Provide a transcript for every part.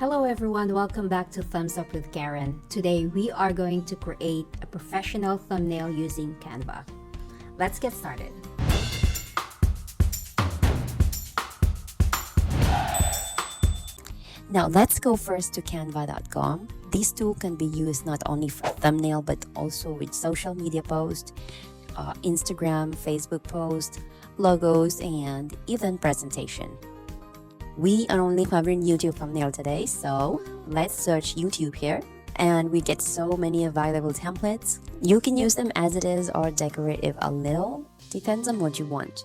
Hello everyone, welcome back to Thumbs Up with Karen. Today we are going to create a professional thumbnail using Canva. Let's get started. Now let's go first to canva.com. This tool can be used not only for thumbnail but also with social media posts, Instagram, Facebook posts, logos, and even presentation. We are only covering YouTube thumbnail today, so let's search YouTube here, and we get so many available templates. You can use them as it is or decorate it a little, depends on what you want.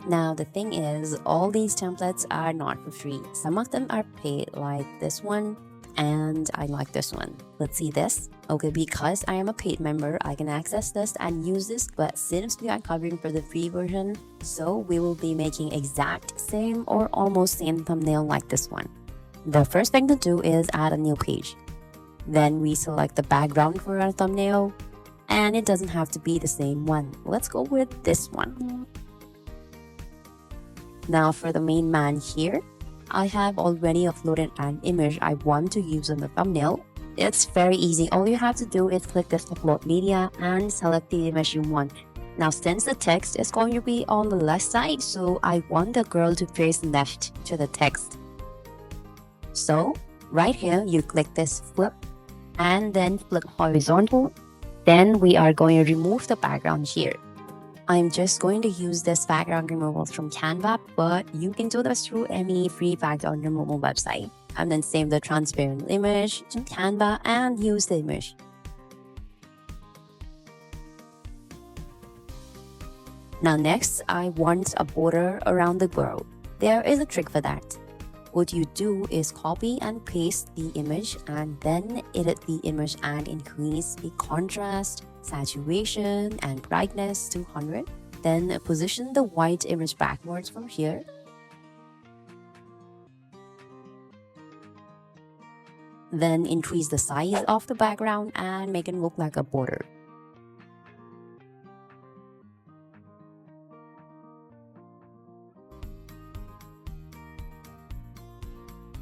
Now the thing is, all these templates are not for free. Some of them are paid, like this one, and I like this one. Let's see this. Okay, because I am a paid member, I can access this and use this, but since we are covering for the free version, so we will be making exact same or almost same thumbnail like this one. The first thing to do is add a new page. Then we select the background for our thumbnail, and it doesn't have to be the same one. Let's go with this one. Now for the main man here, I have already uploaded an image I want to use in the thumbnail. It's very easy. All you have to do is click this upload media and select the image you want. Now since the text is going to be on the left side, so I want the girl to face left to the text. So right here you click this flip and then flip horizontal. Then we are going to remove the background here. I'm just going to use this background removal from Canva, but you can do this through any free background removal website. And then save the transparent image to Canva and use the image. Now next, I want a border around the girl. There is a trick for that. What you do is copy and paste the image and then edit the image and increase the contrast, saturation, and brightness to 100. Then position the white image backwards from here. Then increase the size of the background and make it look like a border.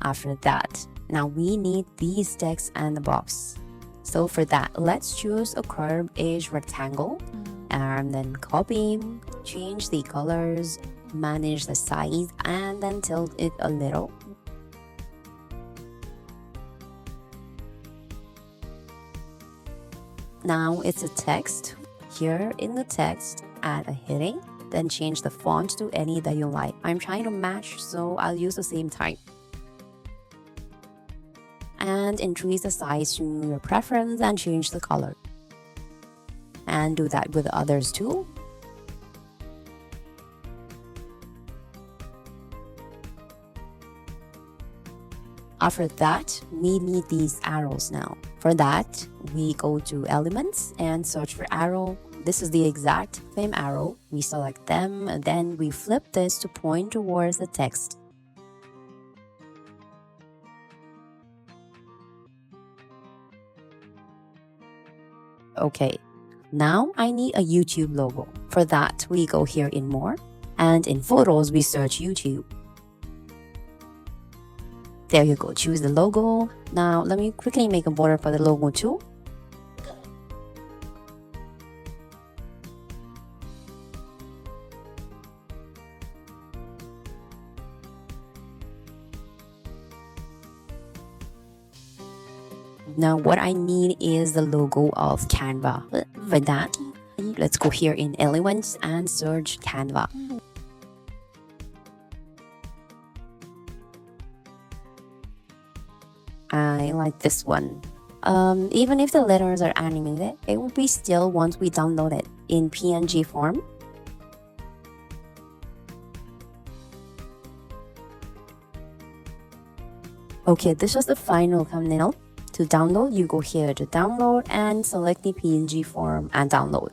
After that, now we need these text and the box. So for that, let's choose a curved edge rectangle and then copy, change the colors, manage the size, and then tilt it a little. Now it's a text. Here in the text, add a heading, then change the font to any that you like. I'm trying to match, so I'll use the same type. And increase the size to your preference and change the color. And do that with the others too. After that, we need these arrows now. For that, we go to elements and search for arrow. This is the exact same arrow. We select them and then we flip this to point towards the text. Okay, now I need a YouTube logo. For that, we go here in more, and in photos, we search YouTube. There you go, choose the logo. Now let me quickly make a border for the logo too. Now what I need is the logo of Canva. For that, let's go here in Elements and search Canva. I like this one. Even if the letters are animated, it will be still once we download it in PNG form. Okay, this was the final thumbnail. To download, you go here to download and select the PNG form and download.